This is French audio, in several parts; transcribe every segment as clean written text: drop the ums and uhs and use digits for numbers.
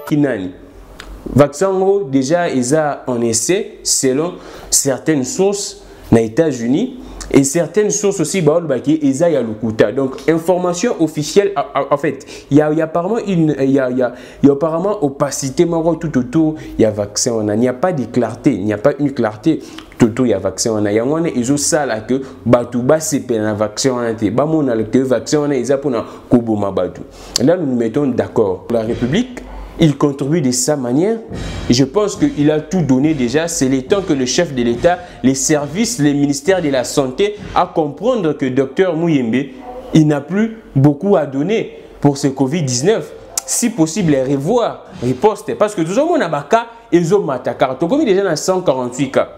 Kinani. Vaccin déjà ils ont en essai selon certaines sources aux États-Unis et certaines sources aussi bah ils a Lukuta. Donc information officielle en fait il y a apparemment il y a apparemment opacité tout autour il y a vaccin on a il n'y a pas de clarté, il n'y a pas une clarté tout autour il y a vaccin on a y a on ils ont ça là que batu ba c'est un vaccin on a été ba mon le vaccin on a ils a pour na kubuma batu. Là nous nous mettons d'accord. La République il contribue de sa manière. Je pense qu'il a tout donné déjà. C'est le temps que le chef de l'État, les services, les ministères de la Santé, à comprendre que Dr Muyembe, il n'a plus beaucoup à donner pour ce Covid-19. Si possible, revoir, riposte. Parce que tout le monde a un cas, ils ont massacré. Tout comme déjà dans 148 cas.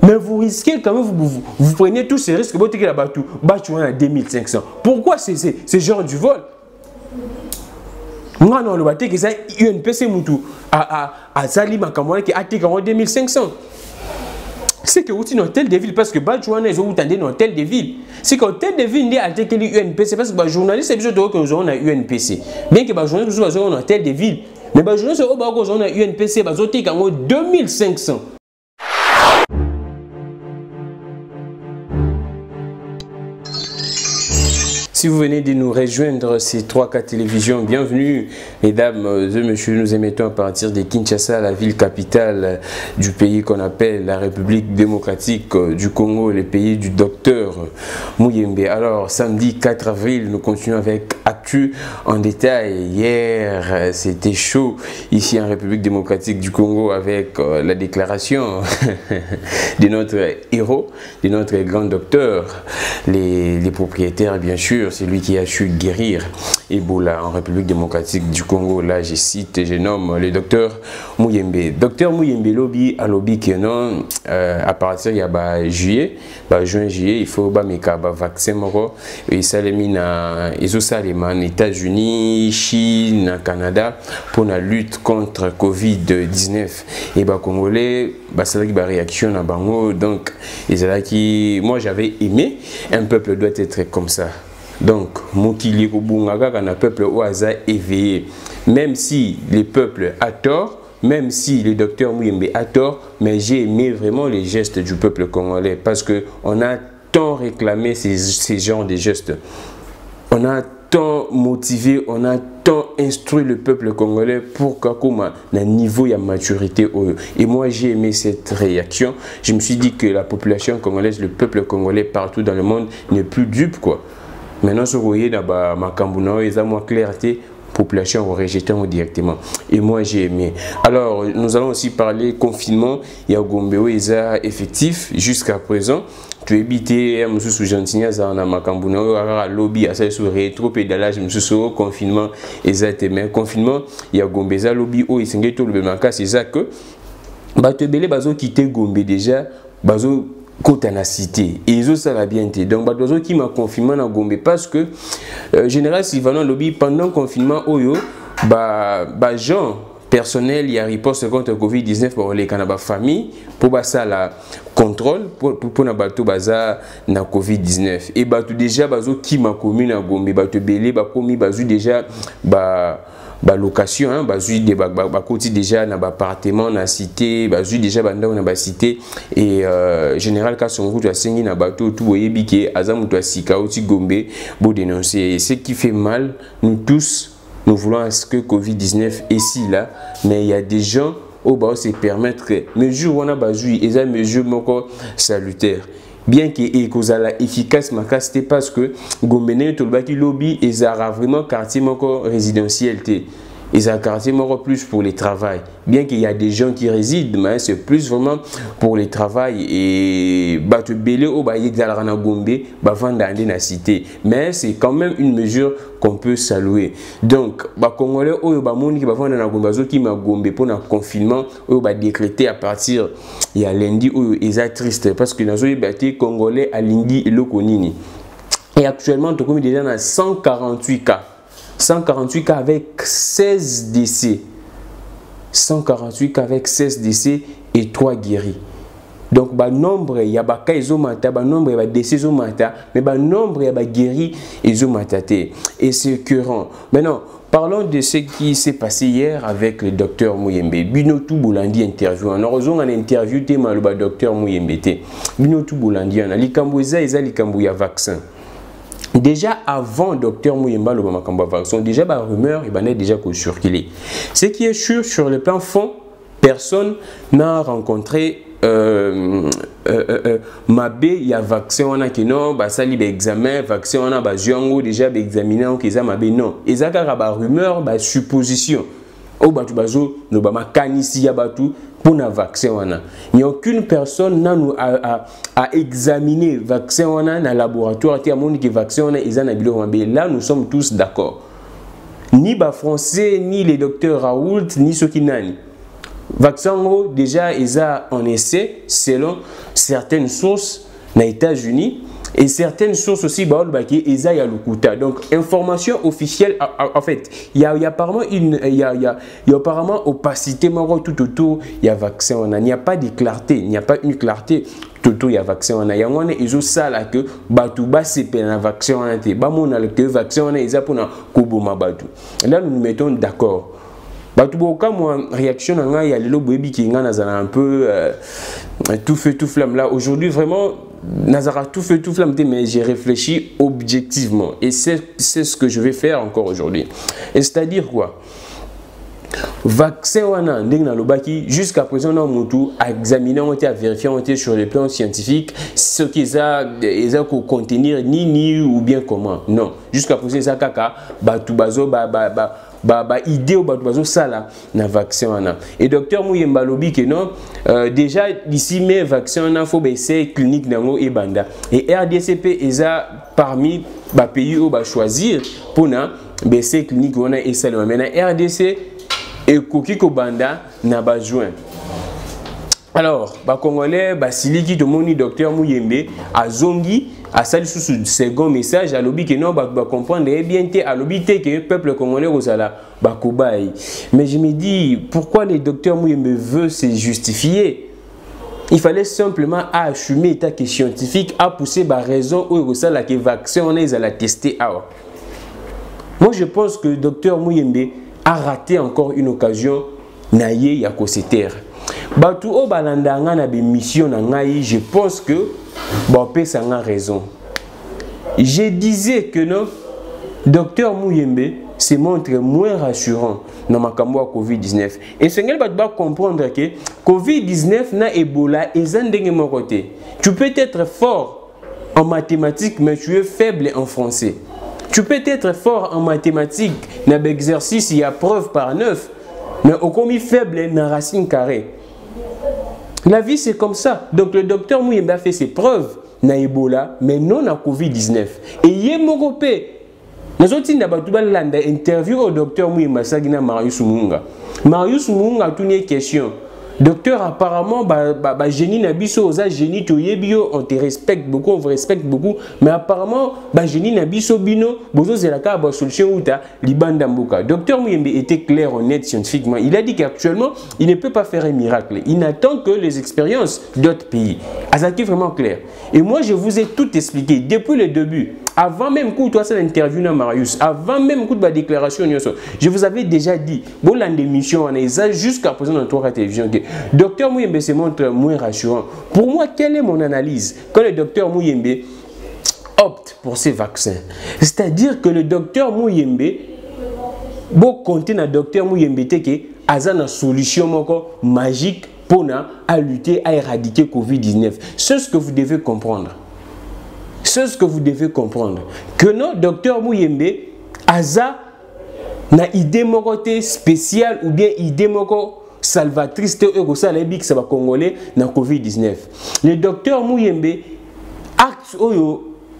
Mais vous risquez quand même, vous prenez tous ces risques. Vous avez 2500. Pourquoi c'est genre du vol? Moi, non, le bateau qui est UNPC Moutou à Salima Kamouane qui a été en 2500. C'est que vous êtes dans telle ville parce que Badjouane est dans telle ville. C'est qu'en telle ville, il y a UNPC parce que les journalistes sont toujours que nous avons UNPC. Bien que les journalistes soient dans telle ville. Mais les journalistes sont dans UNPC, ils ont 2500. Si vous venez de nous rejoindre, ces 3K Télévision, bienvenue, mesdames et messieurs, nous émettons à partir de Kinshasa, la ville capitale du pays qu'on appelle la République démocratique du Congo, le pays du docteur Muyembe. Alors, samedi 4 avril, nous continuons avec Actu en détail. Hier, c'était chaud ici en République démocratique du Congo avec la déclaration de notre héros, de notre grand docteur, les propriétaires, bien sûr. C'est lui qui a su guérir Ebola en République démocratique du Congo. Là, je cite, je nomme le docteur Muyembe. Docteur Muyembe lobby à lobby qui non à partir il y a juillet, juin juillet, il faut mettre vaccin moro et ça les mis en États-Unis, Chine, Canada pour la lutte contre Covid-19 et Congolais c'est la réaction à bango donc qui moi j'avais aimé un peuple doit être comme ça. Donc, Mokili Kubungaga, un peuple au hasard éveillé. Même si le peuple a tort, même si le docteur Muyembe a tort, mais j'ai aimé vraiment les gestes du peuple congolais parce qu'on a tant réclamé ces genres de gestes. On a tant motivé, on a tant instruit le peuple congolais pour qu'à un niveau de maturité. Et moi, j'ai aimé cette réaction. Je me suis dit que la population congolaise, le peuple congolais partout dans le monde n'est plus dupe, quoi. Maintenant, si vous voyez dans ma Kambuna, ils ont moins clarté, population rejeté directement. Et moi, j'ai aimé. Alors, nous allons aussi parler confinement. Il y a Gombeo, ils ont effectif jusqu'à présent. Tu es habité, je suis gentil, dans ma Kambuna, lobby, à ça, sur rétro pédalage, je suis sur confinement, ils ont été mais confinement. Il y a Gombeza lobby, ils sont tout le même cas, c'est ça que, tu es bazo quitter Gombe déjà, bazo côté la cité et ils ont ça la bien été donc badozo qui m'a confinement dans Gombe parce que général Sylvain lobby pendant le confinement oyo gens personnel il y a riposte contre Covid-19 pour les canaba famille pour ça la contrôle pour na bato baza na Covid-19 et bato déjà bazo qui m'a commis na Gombe bato belé ba commis bazu déjà location bazui de côté déjà na appartement na cité bazui déjà banda na cité et général ka son route asengi na bateau tout oyebi ke azamu to sika oti Gombe bo dénoncer et ce qui fait mal nous tous nous voulons à ce que Covid-19 est ici là mais il y a des gens au bas se permettre mesure on a bazui et ça mesure moko salutaire bien que est efficace c'était parce que Gombene tolbaki lobby et ça vraiment quartier moko résidentiel et ça quartier moko plus pour les travail bien qu'il y a des gens qui résident mais c'est plus vraiment pour les travail et batu belé au baye na Gombe ba vanda na cité mais c'est quand même une mesure qu'on peut saluer donc ba congolais oyo ba moni ki ba vanda na Gombe zo ki ma Gombe pour na confinement oyo ba décréter à partir il y a lundi oyo est triste parce que nazo yebati congolais alingi eloko nini et actuellement to comme déjà na 148 cas 148 cas avec 16 décès. 148 cas avec 16 décès et 3 guéris. Donc, le nombre, il y a des cas, le nombre, il y a des décès, mais le nombre, il y a des guéris, et c'est écœurant. Maintenant, parlons de ce qui s'est passé hier avec le docteur Muyembe. Binotou Boulandi interview. On a raison en interview tema le docteur Muyembe. Binotou Boulandi on a likambouza eza likambouya vaccin. Déjà avant docteur Muyemba le makambo vaccin, déjà ba rumeur et banait déjà qu'on circulé. Ce qui est sûr sur le plan fond, personne n'a rencontré Mabé, il y a vaccin on a qui non, bah ça libre examen, vaccin on a bah jongo déjà examiné on qui ça Mabé non. Et ça car bah rumeur, bah supposition. Au batu bazo no ba makanisi ya batu pour na vaccin on a. Il n'y a aucune personne n'a nous a examiner vaccin on a dans laboratoire qui a montré que vaccin on a ils en a bilo Mabé. Là nous sommes tous d'accord. Ni ba français ni les docteurs Raoult ni ceux qui n'ont vaccin déjà ils ont en essai selon certaines sources aux États-Unis et certaines sources aussi qui ils ont l'ukuta. Donc information officielle en fait il y a apparemment il y a apparemment opacité tout autour il y a vaccin on a, il n'y a pas de clarté, il n'y a pas une clarté tout autour il y a vaccin on a, il y a un ils ont ça là que batu ba c'est un vaccin on a été ba mon a le vaccin on a ils a pour na koboma batu. Là nous nous mettons d'accord. Batuboka moi réaction nanga ya lelo boyebi ki nga nazana un peu tout feu tout flamme là aujourd'hui vraiment nazara tout feu tout flamme mais j'ai réfléchi objectivement et c'est ce que je vais faire encore aujourd'hui. Et c'est-à-dire quoi? Vaccin wana ndenge na lobaki jusqu'à présent na mutu a examiné on a vérifié on sur le plan scientifique ce qu'ils a ko contenir ni ou bien comment. Non, jusqu'à présent ça kaka batu bazo idée au bazo sala na vaccin wana. Et docteur Muyemba lobi que non déjà d'ici mai vaccin wana faut baisser clinique nango et banda. Et RDCP eza parmi ba pays où ba choisir pour na baisser clinique wana et seulement maintenant RDC et Kokiko Banda n'a pas joint. Alors, les Congolais, Siliki, Tomoni, docteur Muyembe, à Zongi, à saluer sous second message, à l'objet que non, comprendre bien, à l'objet que le peuple congolais Rosala, Bakobaï. Mais je me dis, pourquoi le docteur Muyembe veut se justifier? Il fallait simplement assumer l'état scientifique, à pousser la raison où Rosala que vaccin on est à la tester. Moi, je pense que le docteur Muyembe a raté encore une occasion naye ya koseter. Batu o balandanga na be mission na ngai, je pense que Bopé ça a raison. Je disais que non, docteur Muyembe se montre moins rassurant dans ma cambo à Covid-19. Et ce qu'elle va comprendre que Covid-19 na Ebola et zandenge mon côté. Tu peux être fort en mathématiques mais tu es faible en français. Tu peux être fort en mathématiques, dans l'exercice, il y a preuve par 9, mais au commis faible, dans racine carrée. La vie, c'est comme ça. Donc, le docteur Muyembe a fait ses preuves dans Ebola, mais non dans Covid-19. Et il est moropé. Nous avons dit interview au docteur Muyembe Sagina Marius Munga. Marius Munga a une question. Docteur, apparemment, génie nabiso oza génie toyebio, on te respecte beaucoup, on vous respecte beaucoup, mais apparemment, génie nabiso bino, bozo zelaka ba solution uta libanda mboka. Docteur Muyembe était clair, honnête scientifiquement. Il a dit qu'actuellement, il ne peut pas faire un miracle. Il n'attend que les expériences d'autres pays. Azaki vraiment clair. Et moi, je vous ai tout expliqué depuis le début. Avant même que toi, c'est l'interview de Marius, avant même que la déclaration, je vous avais déjà dit, bon, l'émission, on est jusqu'à présent dans la télévision. Docteur Muyembe se montre moins rassurant. Pour moi, quelle est mon analyse quand le docteur Muyembe opte pour ces vaccins? C'est-à-dire que le docteur Muyembe, bon, compter dans le docteur Muyembe, que a une solution magique pour lutter, à éradiquer Covid-19. C'est ce que vous devez comprendre. C'est ce que vous devez comprendre. Que non, docteur Muyembe, Aza na idée mokote spéciale ou bien idée moko salvatrice ça va congolais na Covid-19. Le docteur Muyembe acte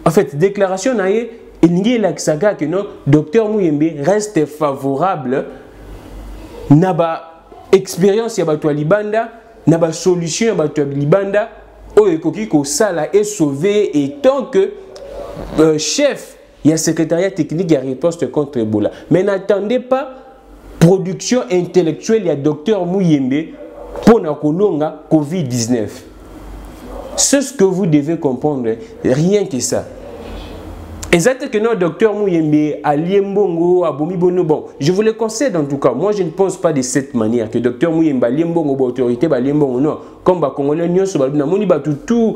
en fait déclaration na ye elingi lakisaka que non, docteur Muyembe reste favorable na ba expérience ya bato libanda na ba solution ya bato libanda ekoki ko sala et sauver et tant que chef il y a secrétariat technique et riposte contre Ebola. Mais n'attendez pas production intellectuelle, il y a docteur Muyembe pour la Covid-19. C'est ce que vous devez comprendre, rien que ça. Exact que non, docteur Mouyembe, Aliembongo, Abomibono, bon, je vous le conseille en tout cas. Moi, je ne pense pas de cette manière que docteur Mouyembe, Aliembongo, autorité, Aliembongo, non. Comme Congolais, nous sommes tout,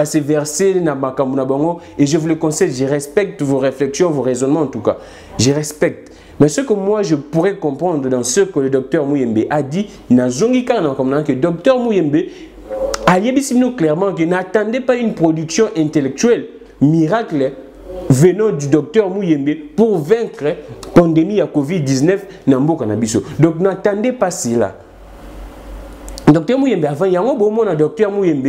c'est versé dans ma bango. Et je vous le conseille, je respecte vos réflexions, vos raisonnements en tout cas. Je respecte. Mais ce que moi, je pourrais comprendre dans ce que le docteur Mouyembe a dit, il n'a jamais que docteur Mouyembe a dit clairement qu'il n'attendait pas une production intellectuelle miracle venant du docteur Mouyembe pour vaincre la pandémie à Covid-19 dans le Canabiso. Donc n'attendez pas cela. Docteur Mouyembe, avant, il y a un bon moment, docteur Mouyembe,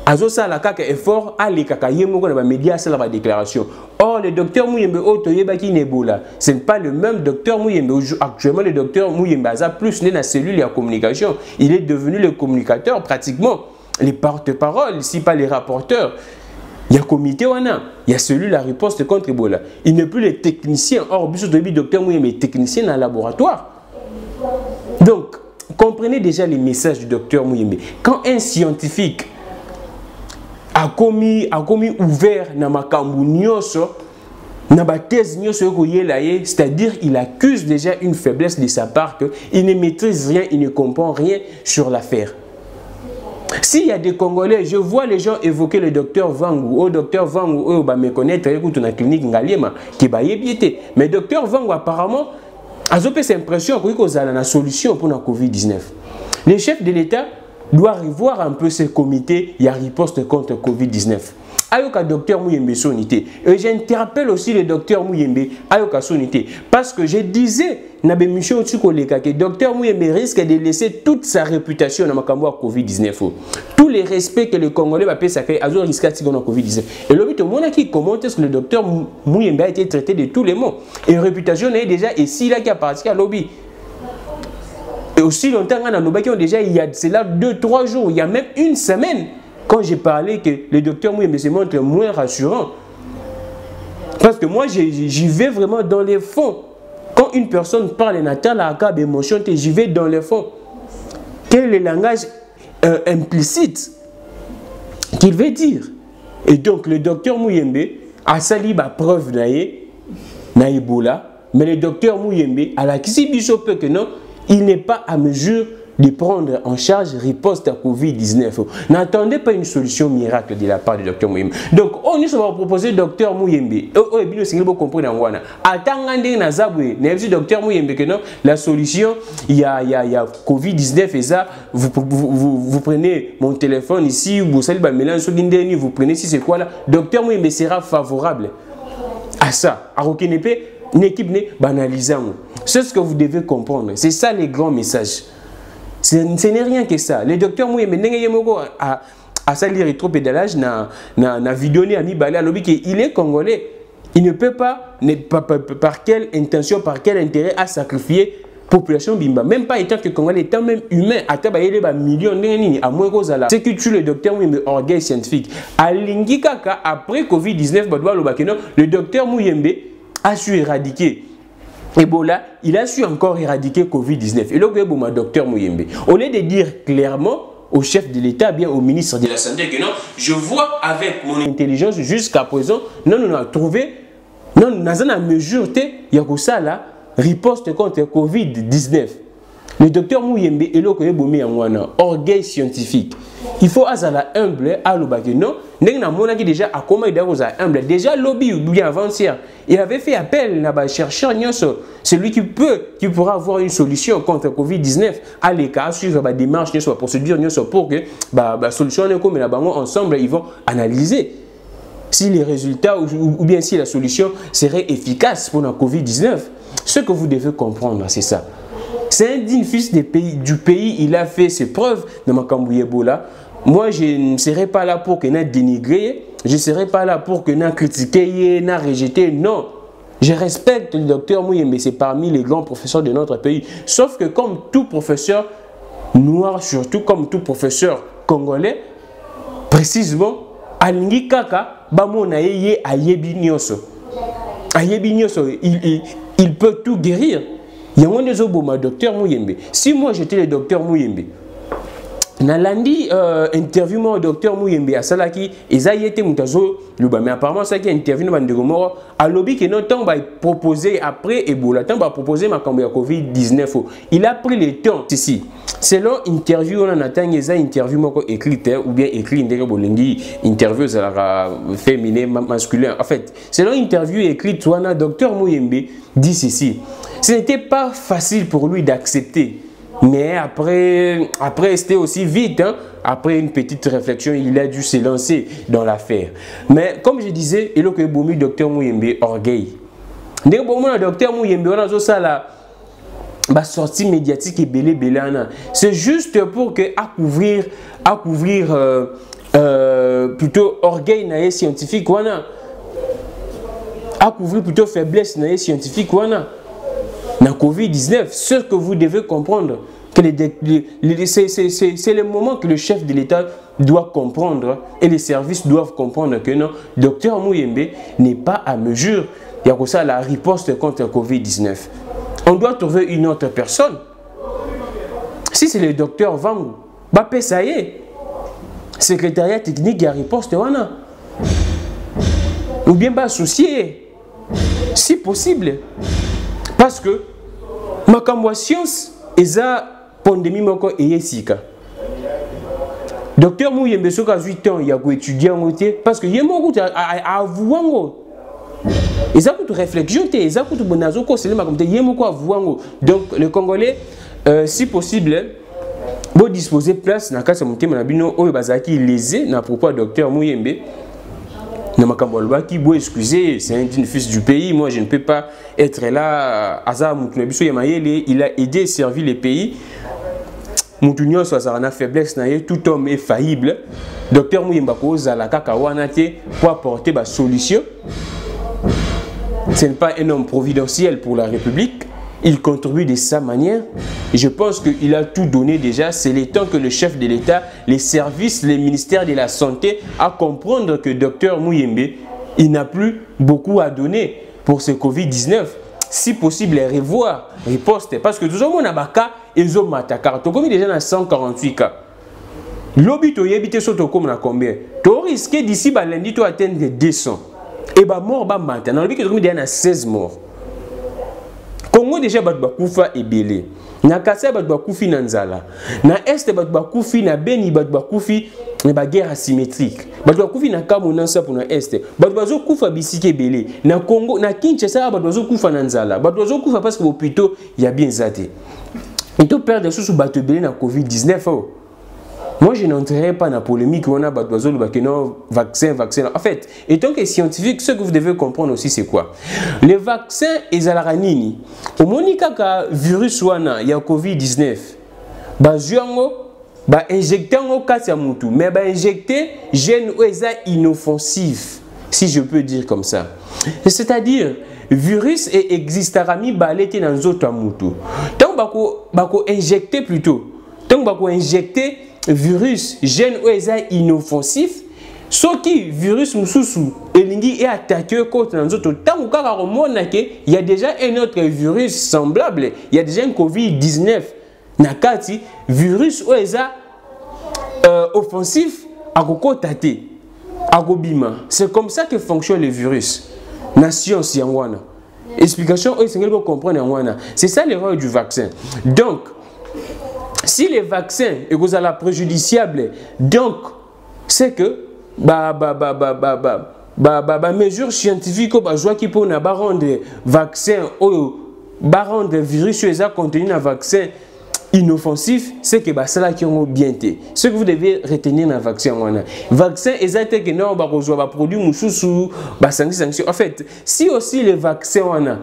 azo sala kaka effort ali kaka yemoko na ba média sala ba déclaration. Or le docteur Mouyembe otoyeba ki nebola, ce n'est pas le même docteur Mouyembe. Actuellement le docteur Mouyembe a plus né dans la cellule de communication. Il est devenu le communicateur pratiquement, les porte-parole, si pas les rapporteurs. Il y a comité wana, il y a celui la riposte contre Ebola. Il n'est plus le technicien. Or biso toyebi docteur Mouyembe est technicien dans le laboratoire. Donc comprenez déjà les messages du docteur Mouyembe. Quand un scientifique a commis ouvert na makambu nyoso na ba thèse nyoso ko yela ye, c'est-à-dire il accuse déjà une faiblesse de sa part que il ne maîtrise rien, il ne comprend rien sur l'affaire. S'il y a des Congolais, je vois les gens évoquer le docteur Vangou, au docteur Vangou, bah me connaître écoute na clinique Ngaliema qui ba yebiété, mais docteur Vangou apparemment a zopé cette impression qu'il y a une solution pour la Covid-19. Les chefs de l'État doit revoir un peu ces comités, il y a riposte contre Covid-19. Ayoka docteur Mouyembe sonité. Et j'interpelle aussi le docteur Mouyembe Ayoka sonité. Parce que je disais, que docteur Mouyembe risque de laisser toute sa réputation dans le Covid-19. Tous les respects que le Congolais va payer, ça fait à risque de Covid-19. Et le but, on a qui commente est-ce que le docteur Mouyembe a été traité de tous les mots. Et réputation est déjà ici, là, qui appartient à lobby. Et aussi longtemps, déjà, il y a cela 2-3 jours, il y a même une semaine, quand j'ai parlé que le docteur Mouyembe se montre moins rassurant. Parce que moi, j'y vais vraiment dans les fonds. Quand une personne parle natal à cas d'émotion, j'y vais dans les fonds. Quel est le langage implicite qu'il veut dire? Et donc, le docteur Mouyembe a sali la preuve na Ebola, mais le docteur Mouyembe a la Kisibiso peut que non, il n'est pas à mesure de prendre en charge riposte à Covid-19. N'attendez pas une solution miracle de la part du docteur Mouyembe. Donc, on nous va proposer docteur Mouyembe. Oh, et bien, c'est vous comprenez en Wana. Attendez, Nazaboué, n'est-ce docteur Mouyembe que non, la solution, il y a Covid-19 et ça, vous prenez mon téléphone ici, vous savez, vous prenez si c'est quoi là, docteur Mouyembe sera favorable à ça. À Rokenepe, une équipe n'est banalisant. C'est ce que vous devez comprendre. C'est ça les grands messages. Ce n'est rien que ça. Le docteur Mouyembe a sali rétropédalage na vidéo à Mibale à l'objet qu'il est congolais. Il ne peut pas, par quelle intention, par quel intérêt, à sacrifier la population bimba. Même pas étant que Congolais, étant même humain, à tabayer des millions de à moins que ça. C'est que tu le docteur Mouyembe, orgueil scientifique. À Lingikaka, après Covid-19, le docteur Mouyembe a su éradiquer Ebola, il a su encore éradiquer Covid-19. Et là, le docteur Mouyembe, au lieu de dire clairement au chef de l'État, bien au ministre de la Santé, que non, je vois avec mon intelligence jusqu'à présent, non, on a trouvé, non, on a une mesure, il y a ça là, riposte contre Covid-19. Le docteur Mouyembe est là, orgueil scientifique. Il faut être humble à l'obaki. Non, déjà à comment il est humble. Déjà lobby ou bien avant-hier, il avait fait appel à chercheur celui qui pourra avoir une solution contre Covid-19 à l'écart suivre la démarche la procédure pour que la solution comme ensemble ils vont analyser si les résultats ou bien si la solution serait efficace pour la Covid-19. Ce que vous devez comprendre, c'est ça. C'est un digne fils du pays, il a fait ses preuves dans Makambu Ebola. Moi, je ne serai pas là pour que nous dénigrer, je ne serai pas là pour que nous critiquer, nous rejeter. Non, je respecte le docteur Mouyembe, c'est parmi les grands professeurs de notre pays. Sauf que comme tout professeur noir, surtout comme tout professeur congolais, précisément, Alingi Kaka, Bamona Yeye Ayebi Nyoso. Ayebi Nyoso, il peut tout guérir. Il y a un des docteur Mouyembe. Si moi j'étais le docteur Mouyembe, Nalandi interview mo docteur Muyembe asalaki ezayete mutazo luba mais apparemment ça qui interview na ndeko moko alobi que non temps va proposer après Ebola temps va proposer makambo ya Covid-19 il a pris le temps ici selon interview on a tangi eza interview moko écrite ou bien écrit ndenge bolengi interview za féminin masculin en fait selon interview écrite wana docteur Muyembe dit ceci ce n'était pas facile pour lui d'accepter. Mais après c'était aussi vite, hein? Après une petite réflexion, il a dû se lancer dans l'affaire. Mais comme je disais, il y a eu docteur Muyembe orgueil. Dès que le docteur Muyembe, on a ça la sortie médiatique et belé. C'est juste pour que à couvrir plutôt orgueil naïe scientifique à couvrir plutôt faiblesse naïe scientifique dans Covid-19, ce que vous devez comprendre, que c'est le moment que le chef de l'État doit comprendre et les services doivent comprendre que non, docteur Muyembe n'est pas à mesure. Il y a ça la riposte contre Covid-19. On doit trouver une autre personne. Si c'est le docteur Vangu, ça y est, secrétariat technique de la riposte, ou bien associé, si possible. Parce que ma science est la pandémie et sika. Docteur Muyembe soka 8 ans il y a étudié en moitié parce que yemo a avouango. Ils ont toute réflexion ils ont toute bonazo ko c'est le comme yemo ko avouango. Donc le Congolais si possible bo disposer place na kasa mutema na bino oyo bazaki lésé na propos docteur Muyembe. Excusez, c'est un fils du pays, moi je ne peux pas être là. Il a aidé et servi le pays. Moutounion soit en faiblesse, tout homme est faillible. Docteur Muyembe pour apporter la solution. Ce n'est pas un homme providentiel pour la République. Il contribue de sa manière. Et je pense qu'il a tout donné déjà. C'est le temps que le chef de l'État, les services, les ministères de la Santé, à comprendre que Dr Muyembe, il n'a plus beaucoup à donner pour ce Covid-19. Si possible, revoir, riposte. Parce que tout le monde a des cas, ils ont matakar. Tu as déjà dans 148 cas. L'obit, tu as habité sur combien? Tu risques d'ici lundi, tu atteindre 200. Et bah mort, bah maintenant. L'obit, tu as 16 morts. Congo déjà batba kufa ebele na kasa batba kufi na nzala na est batba kufi na beni batba kufi na ba guerre asymétrique batba kufi na Cameroun ça pour na est batba zo kufa bisike ebele na Congo na Kinshasa batba zo kufa na nzala batba zo kufa parce que hôpitaux il y a bien zate et tout perdre sous batba ebele na Covid-19 oh. Moi, je n'entrerai pas dans la polémique. On a vaccin. En fait, et tant que scientifique, ce que vous devez comprendre aussi, c'est quoi? Les vaccins, ils ont la ranini. Au monika ka virus wana, il y a Covid-19. Injecter en cas de moutou, mais injecter gène inoffensif, si je peux dire comme ça. C'est-à-dire, virus et existarami balete dans autres moutou. Tant bako injecter plutôt. Tant bako injecter virus gène inoffensif ce qui virus mususu elingi est attaqué contre nous autres tant il y a déjà un autre virus semblable il y a déjà un Covid-19 nakati virus offensif akokotate akobima c'est comme ça que fonctionne le virus na science yangwana explication pour comprendre c'est ça l'erreur du vaccin donc si les vaccins sont préjudiciables, donc c'est que mesures scientifiques qui peuvent rendre vaccin ou rendre virus contenu un vaccin inoffensif, c'est que ça qui ont bien été. Ce que vous devez retenir dans le vaccin, vaccin exact que non produit mususu sanction. En fait, si aussi les vaccins là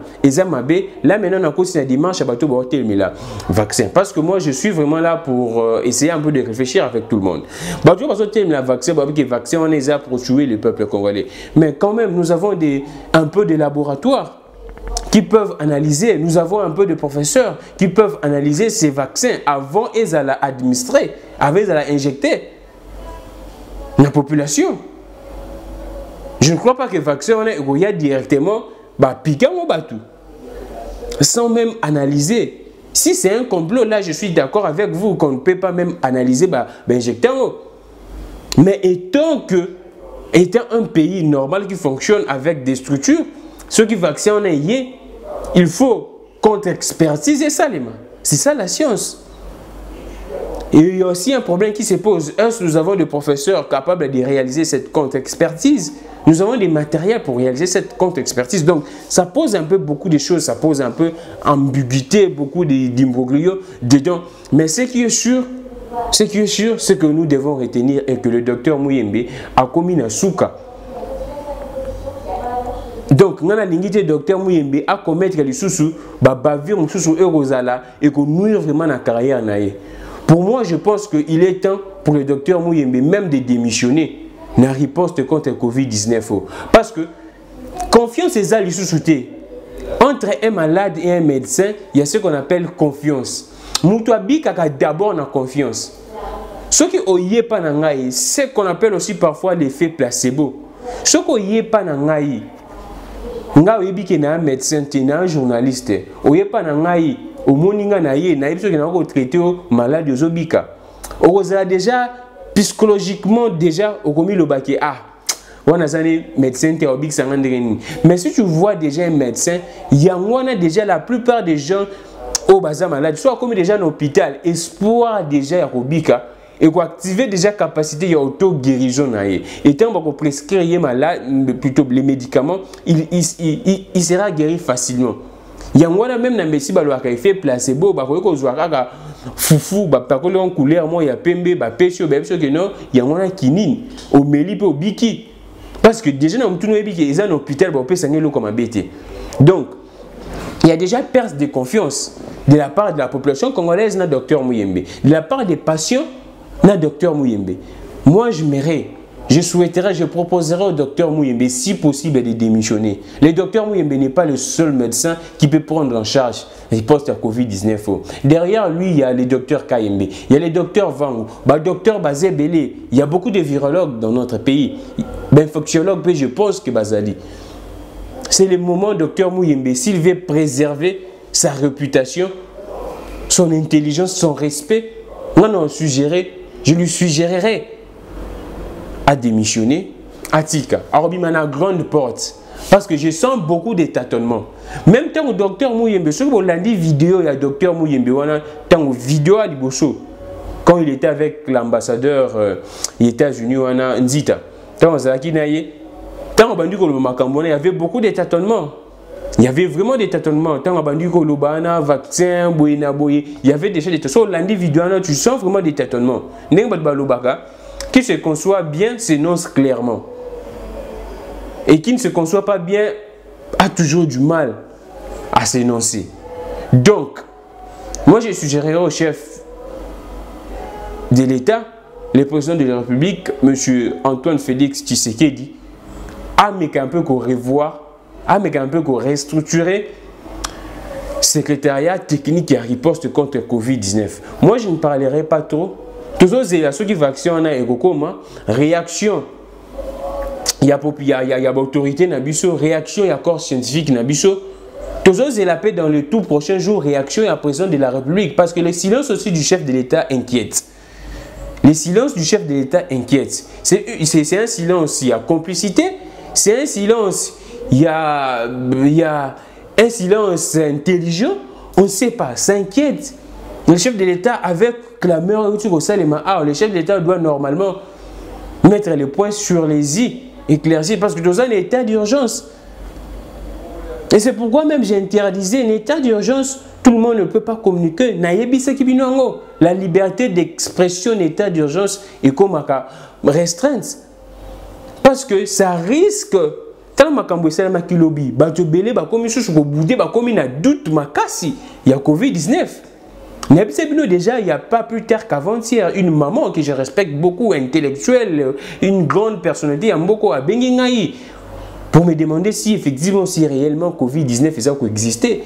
maintenant on a continué dimanche à bateau vaccin parce que moi je suis vraiment là pour essayer un peu de réfléchir avec tout le monde. Bateau parce que le vaccin on est là pour tuer le peuple congolais. Mais quand même nous avons un peu de laboratoires qui peuvent analyser, nous avons un peu de professeurs qui peuvent analyser ces vaccins avant et à l'administrer, avant et à l'injecter la population. Je ne crois pas que le vaccin il y a directement piquant au bateau sans même analyser Si c'est un complot, là, je suis d'accord avec vous qu'on ne peut pas même analyser injectant. Mais étant un pays normal qui fonctionne avec des structures, ceux qui vaccinent, il faut contre-expertiser ça, les mains. C'est ça la science. Et il y a aussi un problème qui se pose. Est-ce que nous avons des professeurs capables de réaliser cette contre-expertise? Nous avons des matériels pour réaliser cette contre-expertise. Donc, ça pose un peu beaucoup de choses. Ça pose un peu ambiguïté, beaucoup d'imbroglio dedans. Mais ce qui est sûr, c'est que nous devons retenir et que le docteur Muyembe a commis un souka. Donc, nous avons dit que le docteur Muyembe a commettre les sous-sous, bavir les sous-sous et qu'on nuire vraiment la carrière. Pour moi, je pense qu'il est temps pour le docteur Muyembe même de démissionner dans la riposte contre le Covid-19. Parce que confiance est les sous-soutés. Entre un malade et un médecin, il y a ce qu'on appelle confiance. Moutouabi kaka d'abord na confiance. Ce qui oye pas na ngai, c'est qu'on appelle aussi parfois l'effet placebo. Ce qui oye pas na ngai, nga oyebi ke na un médecin, na un journaliste, oye pas na ngai, au moninga na ye, na yebi na ko traiter malade ozobika. Okozala déjà psychologiquement déjà okomi lo baki on a un médecin qui est mais si tu vois déjà un médecin, il y a déjà la plupart des gens au bazar malade, soit comme déjà dans l'hôpital, espoir déjà à Robika et pour activer déjà capacité de auto-guérison. Et tant qu'on prescrire malade, plutôt les médicaments, il sera guéri facilement. Il y a même dans médecine qui a fait placebo, foufou, parole en couleur, moi il y a pembe, pécho, que non, il y a kinine, au meli au biki. Parce que déjà dans tout le monde ils ont un hôpital, on peut s'engager comme un bêté. Donc il y a déjà perte de confiance de la part de la population congolaise dans le docteur Muyembe, de la part des patients dans le docteur Muyembe. Moi, je souhaiterais, je proposerais au docteur Muyembe, si possible, de démissionner. Le docteur Muyembe n'est pas le seul médecin qui peut prendre en charge les postes à Covid-19. Derrière lui, il y a le docteur Kayembe, il y a le docteur Vangou, le docteur Bazé Belé. Il y a beaucoup de virologues dans notre pays. Infectiologues, je pense que Bazali. C'est le moment, docteur Muyembe, s'il veut préserver sa réputation, son intelligence, son respect, je lui suggérerais à démissionner à Tika, à Robimana grande porte. Parce que je sens beaucoup de tâtonnements. Même tant au docteur Muyembe, ce que l'a dit vidéo, il y a docteur Muyembe, tant au vidéo à Liboso, quand il était avec l'ambassadeur des États-Unis, Nzita, tant au Zaki Naye, tant au Bandu Koloma, il y avait beaucoup de tâtonnements. Il y avait vraiment des tâtonnements. Tant au Bandu Koloma, vaccin, Boyena Boye, il y avait déjà des tâtonnements. Sur l'andi vidéo, tu sens vraiment des tâtonnements. N'importe Balobaka, qui se conçoit bien s'énonce clairement. Et qui ne se conçoit pas bien a toujours du mal à s'énoncer. Donc, moi je suggérerais au chef de l'État, le président de la République, M. Antoine Félix Tshisekedi, à un peu qu'on revoie, à un peu qu'on restructurer secrétariat technique et riposte contre le Covid-19. Moi je ne parlerai pas trop. Toujours ceux qui vaccinent réaction. Il y a autorité nabiso, réaction, il y a corps scientifique nabiso. Toujours la paix dans les tout prochains jours, réaction à président de la République. Parce que le silence aussi du chef de l'État inquiète. Le silence du chef de l'État inquiète. C'est un silence, il y a complicité. C'est un silence, il y a un silence intelligent. On ne sait pas, s'inquiète. Le chef de l'État, avec clameur, le chef de l'État doit normalement mettre les points sur les i, éclaircir, parce que dans un état d'urgence. Et c'est pourquoi même j'ai interdisé un état d'urgence, tout le monde ne peut pas communiquer. La liberté d'expression en état d'urgence est comme restreinte. Parce que ça risque, tant il y a Covid-19. Déjà, il n'y a pas plus tard qu'avant-hier, une maman que je respecte beaucoup, intellectuelle, une grande personnalité, beaucoup à Bengingaï, pour me demander si effectivement, si réellement Covid-19 existait.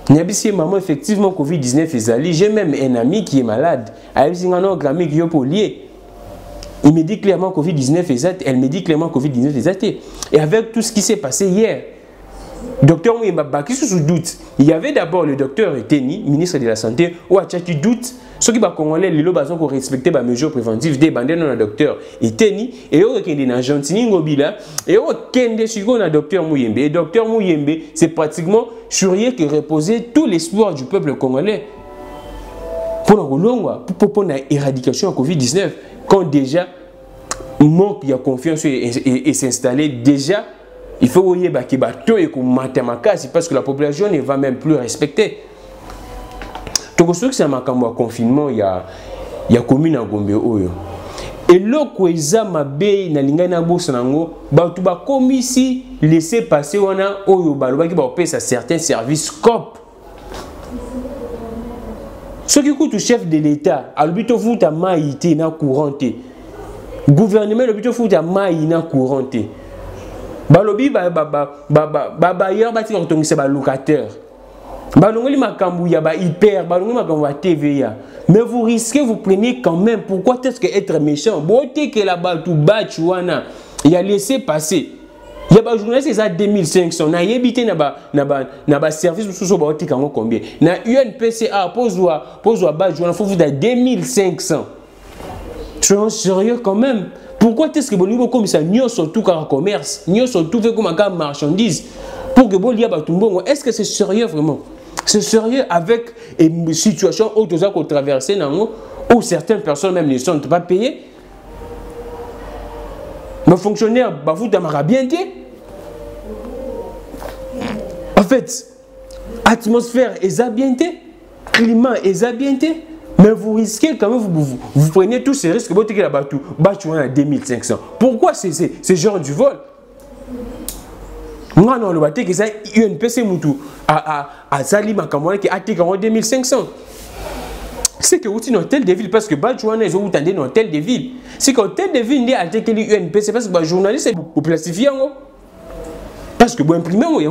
Il y a maman, effectivement, Covid-19 est. J'ai même un ami qui est malade. Il me dit clairement Covid-19 est. Elle me dit clairement Covid-19 est. Et avec tout ce qui s'est passé hier, Docteur Mouyemba Baki sous doute. Il y avait d'abord le docteur Eteni, ministre de la Santé, ou à qui doute. Ceux qui va congolais, les lois ont respecté les mesures préventives des bandits dans le docteur Eteni, et au Kende na Gentini Ngobila, et au Kende Sugo na docteur Mouyembe. Et docteur Mouyembe, c'est pratiquement sur lui qui reposait tout l'espoir du peuple congolais. Pour l'éradication de la COVID-19, quand déjà manque de confiance et s'installer, déjà, il faut que parce que la population ne va même plus respecter. Donc, ce que c'est un confinement, il y a commune à Gombe. Et là, quand ils ont mabé na lingana bourse nango, ba tu ba comme ici laisser passer wana oyo ba loba ki ba payer certains services COP. Ce qui coûte au chef de l'État, à l'habitude vous ta maïté na couranté. Gouvernement l'habitude vous ta maï na couranté. Ba lobi ba hier ba ti ko tongisa ba locataire. Ba longoli makambu ya ba hyper, ba longoli makambu ba TVA. Mais vous risquez, vous prenez quand même. Pourquoi est-ce que être méchant? Beauté que là-bas tout batch wana, il a laissé passer. Il y a des journalistes qui ont 2500. Il y a des services qui sont combien? Il y a UNPCA, pose badge, il faut vous dire 2500. Soyons sérieux quand même. Pourquoi est-ce que vous comme ça, nous surtout car commerce, nous surtout comme un marchandise, pour que vous liez à tout le monde? Est-ce que c'est sérieux vraiment? C'est sérieux avec une situation où nous avons traversé, où certaines personnes même ne sont pas payées. Nos fonctionnaires, vous t'aimera bien dit. En fait, atmosphère est ambientée, climat est ambienté, mais vous risquez quand même, vous prenez tous ces risques, vous là bateau à 2500. Pourquoi c'est genre du vol? Moi, non, le bateau qui a une PC Moutou à Salima Kamouane qui a été en 2500. C'est que vous êtes dans tel des villes parce que Badjouana ils ont dans tel des villes. C'est qu'en tel des villes, il y a UNP, c'est parce que les journalistes vous plastifiez. Parce que vous imprimez, il y a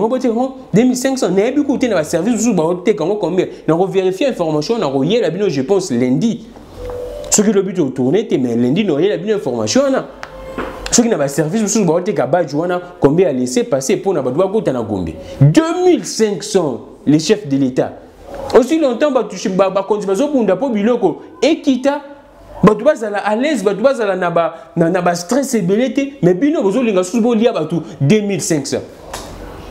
2500. Il y a beaucoup de services où vous combien. On vérifie l'information, on a je pense lundi. Ce qui est le but de tourner, mais lundi, on a la information. Ce qui n'a pas service, où vous avez combien a laissé passer pour nous 2500 les chefs de l'État. Aussi longtemps, bah tu à l'aise, bah stress et belleté, mais bino bozo linga subo lia bah 2500.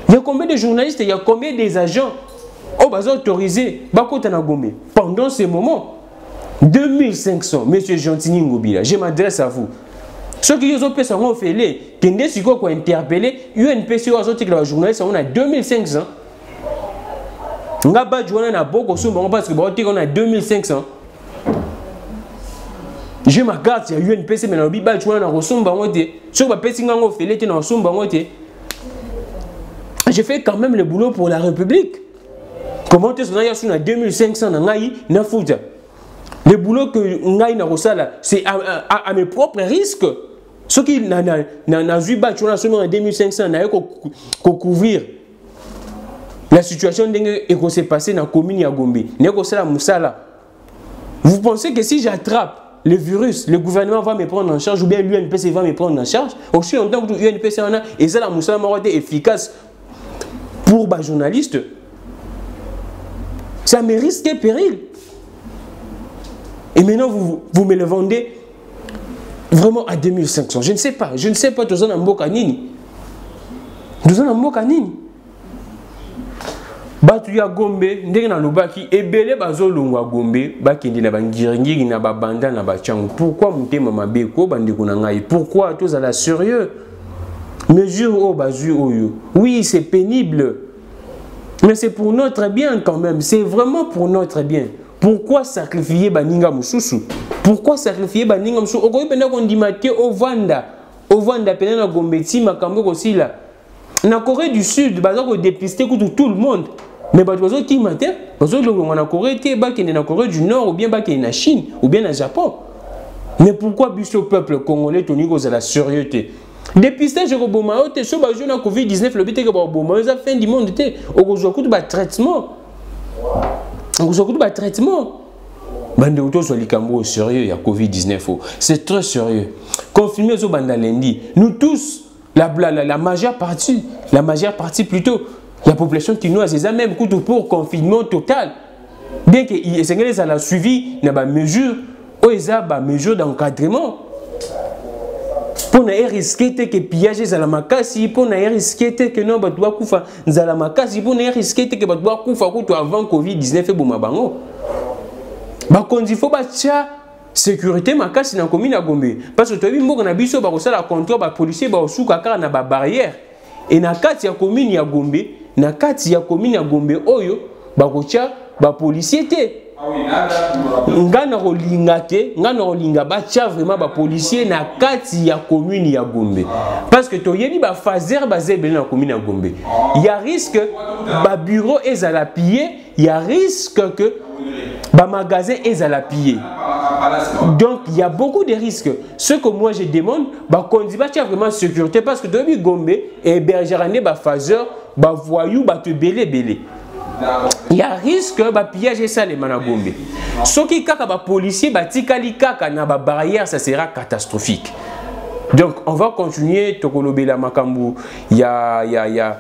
Il y a combien de journalistes, il y a combien des agents au bas autorisé bah pendant ces moments 2500. Monsieur Gentini Ngobila, je m'adresse à vous. Ceux qui ont fait ça, on fait les qui ont interpellé UNPC ou les journalistes, on a 2500. On a beaucoup parce qu'on a 2500. Je me garde, il y a UNPC, mais on a je fais quand même le boulot pour la République. Comment est-ce qu'on a 2500 na fouta? Le boulot que c'est à mes propres risques. Ceux qui n'ont pas 2500 n'a qu'à couvrir la situation qui s'est passée dans la commune de Gombe. Vous pensez que si j'attrape le virus, le gouvernement va me prendre en charge ou bien l'UNPC va me prendre en charge? Aussi longtemps que l'UNPC et ça, la moussala est efficace pour les journalistes. Ça me risque et péril. Et maintenant, vous me le vendez vraiment à 2500. Je ne sais pas. Je ne sais pas. Tout ça dans Mboka Nini. Tout ça dans Mboka Nini. Batu ya Gombe, ndenge na lobaki, ebele bazolongwa Gombe, bakende na bangiringiri na babanda na bachangu. Pourquoi mutema mabeko bandeko na ngai? Pourquoi tous à la sérieux? Mesure au bazu oyo. Oui, c'est pénible. Mais c'est pour notre bien quand même. C'est vraiment pour notre bien. Pourquoi sacrifier baninga mususu? Pourquoi sacrifier baninga mususu? Okoyi penda kondimate ovanda. Ovanda penda na Gombe ti makambo aussi là. Na Corée du Sud, bazako dépister tout le monde. Mais bazako ti matin, bazako na Corée ti bakende na Corée du Nord ou bien bakende na Chine ou bien na Japon. Mais pourquoi biso peuple congolais toni ko za la sérieuxté? Dépistage ko boma ote so bajo na COVID-19 le bité ko boma za fin du monde té. Okozwa kutu ba traitement. Okozwa kutu ba traitement. Bande auto so likambo sérieux, il y a COVID-19. C'est très sérieux. Confirmé zo banda lundi. Nous tous la majeure partie plutôt, La population quinoise, c'est même coup pour confinement total. Bien que les Sénégalais a suivi na ba mesure, mesure d'encadrement. Pour ne risquer que pillage za la makasi, pour ne risquer que non batwa kufa za la makasi, pour ne risquer que batwa kufa kuto avant Covid-19 et boma bango. Ba kondi faut ba tia sécurité makasi na commune à Gombe parce que tobi mboko na biso ba ko sala contrôle ba policier ba osuka kaka na ba barrière et na kati ya commune ya Gombe, na kati ya commune ya Gombe oyo ba ko tia ba policier te. Ngana rolinga te, ngana rolinga ba tia vraiment ba policier na kati ya commune ya Gombe parce que to yebi ba fazer ba zebele na commune ya Gombe. Il y a risque ba bureau ezala pillé, il y a risque que ba magasin ezala pillé. Donc il y a beaucoup de risques. Ce que moi je demande, bah kondi ba tia vraiment sécurité parce que debi Gombe et bergerane ba fazer ba voyou ba te belé. Il y a risque bah pillage et ça les managombe. Ce qui kaka ba policier ba tikali kaka na ba barrière, ça sera catastrophique. Donc on va continuer tokolobe la makambu. Il y a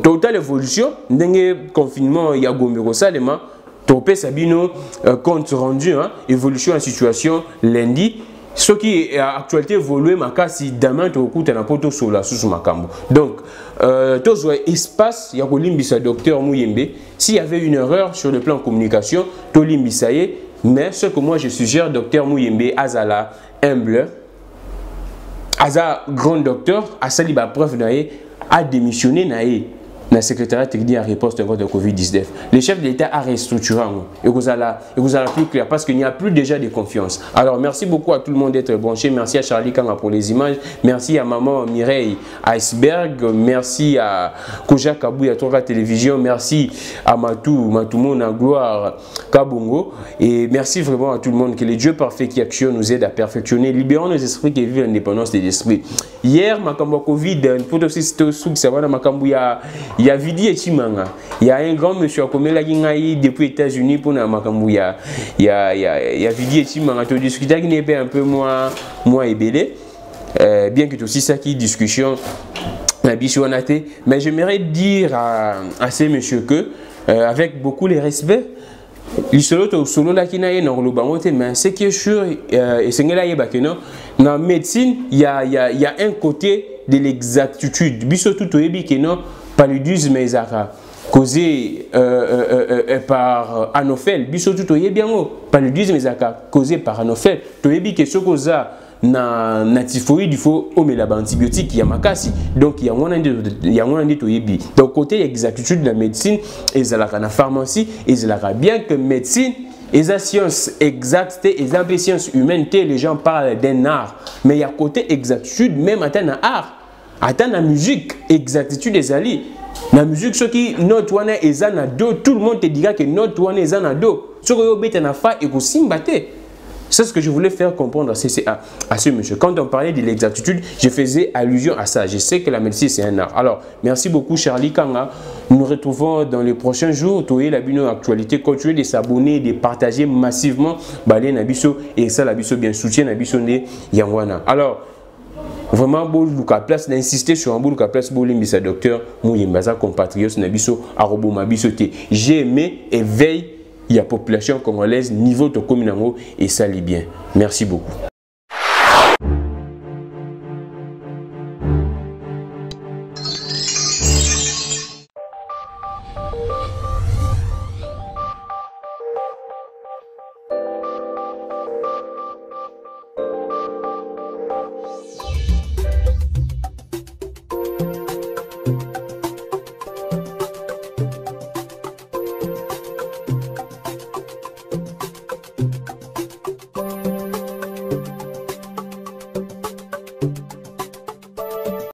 totale évolution. Ndenge confinement il y a Gombe Salema. Topé Sabino compte rendu évolution en situation lundi. Ce qui est actualité évolué makasi demain to kuta na poto sola sous makambo. Donc tous espace ya ko limbisa docteur Muyembe s'il y avait une erreur sur le plan communication to limbisa ye mais ce que moi je suggère docteur Muyembe azala humble aza grand docteur asali ba preuve na ye a démissionné na ye le secrétariat technique à riposte contre le Covid-19. Le chef de l'État a restructuré. Et vous allez plus clair parce qu'il n'y a plus déjà de confiance. Alors, merci beaucoup à tout le monde d'être branché. Merci à Charlie Kanga pour les images. Merci à maman Mireille Iceberg. Merci à Koja Kabou à Toka Télévision. Merci à Matoumoun à Gloire Kabongo. Et merci vraiment à tout le monde. Que les dieux parfaits qui actionnent nous aident à perfectionner. Libérons nos esprits qui vivent l'indépendance des esprits. Hier, Makambo Covid, il y a Vidi et Chimanga. Il y a un grand monsieur comme Lagingaï depuis les États-Unis pour Namakambu. Il y a Vidi et Chimanga. Tu discutes qui n'est pas un peu moins ébélé. Bien que tout aussi ça qui discussion mais j'aimerais dire à ces messieurs que avec beaucoup de respect solo là qui n'a mais ce qui est sûr et c'est que dans médecine il y a un côté de l'exactitude biso tout que non paludisme ezaka causé par anophèle biso tout bien paludisme ezaka causé par anophèle to yebi que ce causa na typhoïde il faut omela ba antibiotique ya makasi donc il y a un to yebi donc côté exactitude de la médecine ezalaka na pharmacie ezalaka bien que médecine et la science exacte et la science humaine les gens parlent d'un art mais il y a côté exactitude même atteint un art atteint la musique exactitude des alliés la musique ce qui notre one est en do tout le monde te dira que notre one est en do ce que vous bête na fa et que simbate. C'est ce que je voulais faire comprendre à ce monsieur. Quand on parlait de l'exactitude, je faisais allusion à ça. Je sais que la médecine, c'est un art. Alors, merci beaucoup, Charlie Kanga. Nous nous retrouvons dans les prochains jours. Toye la bino actualité. Continuez de s'abonner, de partager massivement. Balé Nabiso et ça, Nabiso bien soutien Nabiso ne Yangwana. Alors, vraiment, Boulouka Place, d'insister sur un Boulouka Place, Boulimbisa docteur Mouyembaza, compatriote Nabiso, Arobo Mabiso. J'ai aimé et veille. Il y a population congolaise, niveau de commune et ça l'est bien. Merci beaucoup.